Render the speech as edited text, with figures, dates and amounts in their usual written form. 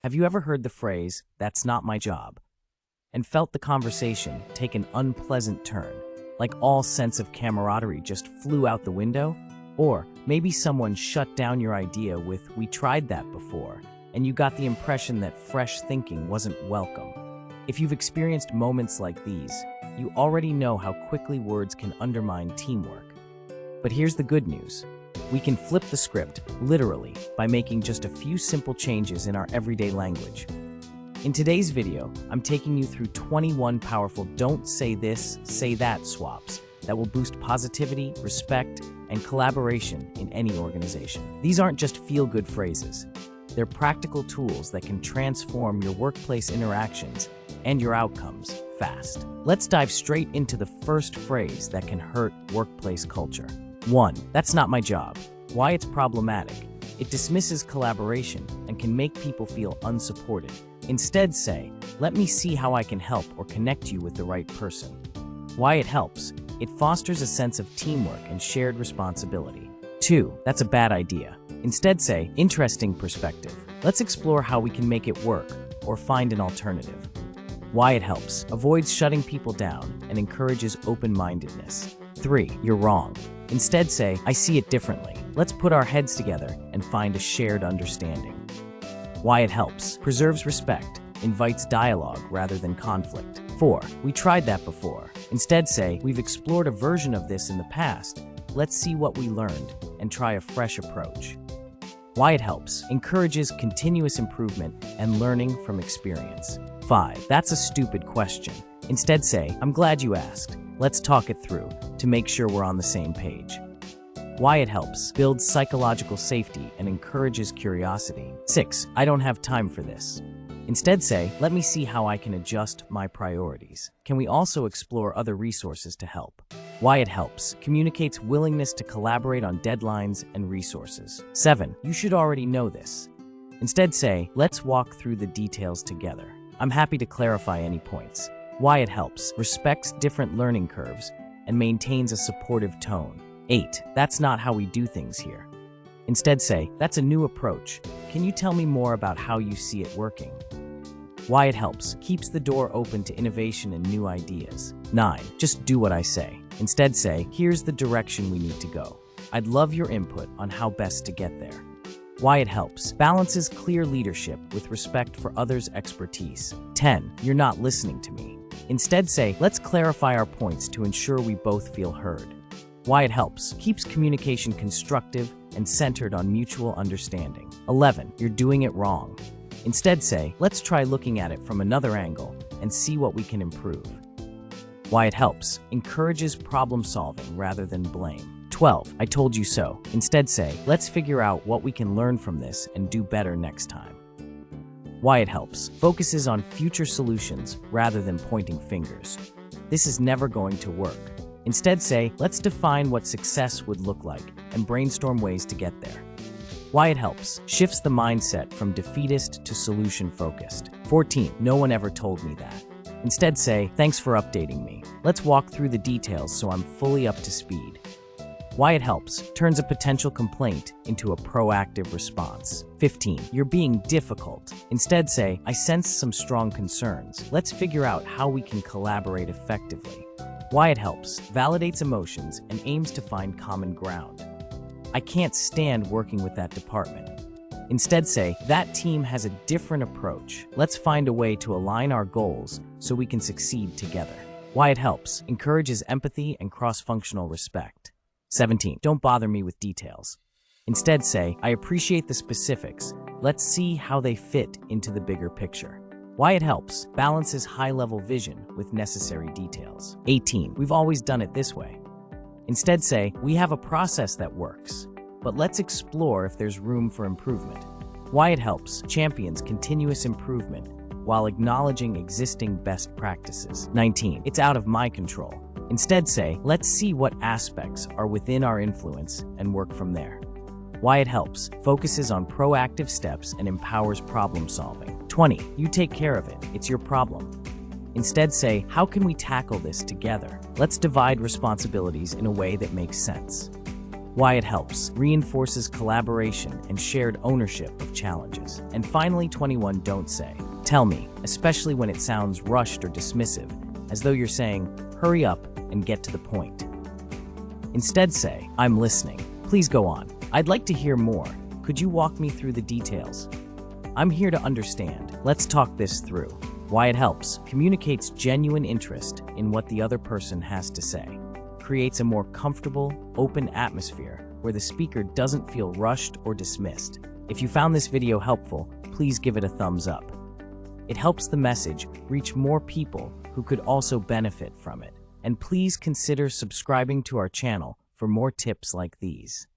Have you ever heard the phrase, "That's not my job," and felt the conversation take an unpleasant turn, like all sense of camaraderie just flew out the window? Or maybe someone shut down your idea with, "We tried that before," and you got the impression that fresh thinking wasn't welcome. If you've experienced moments like these, you already know how quickly words can undermine teamwork. But here's the good news. We can flip the script, literally, by making just a few simple changes in our everyday language. In today's video, I'm taking you through 21 powerful "don't say this, say that" swaps that will boost positivity, respect, and collaboration in any organization. These aren't just feel-good phrases. They're practical tools that can transform your workplace interactions and your outcomes fast. Let's dive straight into the first phrase that can hurt workplace culture. 1. That's not my job. Why it's problematic. It dismisses collaboration and can make people feel unsupported. Instead say, "Let me see how I can help or connect you with the right person." Why it helps. It fosters a sense of teamwork and shared responsibility. 2. That's a bad idea. Instead say, "Interesting perspective. Let's explore how we can make it work or find an alternative." Why it helps. Avoids shutting people down and encourages open-mindedness. 3. You're wrong. Instead say, "I see it differently. Let's put our heads together and find a shared understanding." Why it helps. Preserves respect. Invites dialogue rather than conflict. 4. We tried that before. Instead say, "We've explored a version of this in the past. Let's see what we learned and try a fresh approach." Why it helps. Encourages continuous improvement and learning from experience. 5. That's a stupid question. Instead say, "I'm glad you asked. Let's talk it through to make sure we're on the same page." Why it helps. Builds psychological safety and encourages curiosity. 6. I don't have time for this. Instead say, "Let me see how I can adjust my priorities. Can we also explore other resources to help?" Why it helps. Communicates willingness to collaborate on deadlines and resources. 7. You should already know this. Instead say, "Let's walk through the details together. I'm happy to clarify any points." Why it helps. Respects different learning curves and maintains a supportive tone. 8. That's not how we do things here. Instead say, "That's a new approach. Can you tell me more about how you see it working?" Why it helps. Keeps the door open to innovation and new ideas. 9. Just do what I say. Instead say, "Here's the direction we need to go. I'd love your input on how best to get there." Why it helps. Balances clear leadership with respect for others' expertise. 10. You're not listening to me. Instead say, "Let's clarify our points to ensure we both feel heard." Why it helps. Keeps communication constructive and centered on mutual understanding. 11. You're doing it wrong. Instead say, "Let's try looking at it from another angle and see what we can improve." Why it helps. Encourages problem solving rather than blame. 12. I told you so. Instead say, "Let's figure out what we can learn from this and do better next time." Why it helps. Focuses on future solutions rather than pointing fingers. "This is never going to work." Instead say, "Let's define what success would look like and brainstorm ways to get there." Why it helps. Shifts the mindset from defeatist to solution-focused. 14. No one ever told me that. Instead say, "Thanks for updating me. Let's walk through the details so I'm fully up to speed." Why it helps. Turns a potential complaint into a proactive response. 15. You're being difficult. Instead say, "I sense some strong concerns. Let's figure out how we can collaborate effectively." Why it helps. Validates emotions and aims to find common ground. "I can't stand working with that department." Instead say, "That team has a different approach. Let's find a way to align our goals so we can succeed together." Why it helps. Encourages empathy and cross-functional respect. 17. Don't bother me with details. Instead say, "I appreciate the specifics. Let's see how they fit into the bigger picture." Why it helps. Balances high-level vision with necessary details. 18. We've always done it this way. Instead say, "We have a process that works, but let's explore if there's room for improvement." Why it helps. Champions continuous improvement while acknowledging existing best practices. 19. It's out of my control. Instead say, "Let's see what aspects are within our influence and work from there." Why it helps. Focuses on proactive steps and empowers problem solving. 20. You take care of it. It's your problem. Instead say, "How can we tackle this together? Let's divide responsibilities in a way that makes sense." Why it helps. Reinforces collaboration and shared ownership of challenges. And finally, 21, don't say. Tell me, especially when it sounds rushed or dismissive, as though you're saying, hurry up and get to the point. Instead say, I'm listening. Please go on. I'd like to hear more. Could you walk me through the details? I'm here to understand. Let's talk this through. Why it helps. Communicates genuine interest in what the other person has to say. Creates a more comfortable, open atmosphere where the speaker doesn't feel rushed or dismissed. If you found this video helpful, please give it a thumbs up. It helps the message reach more people who could also benefit from it. And please consider subscribing to our channel for more tips like these.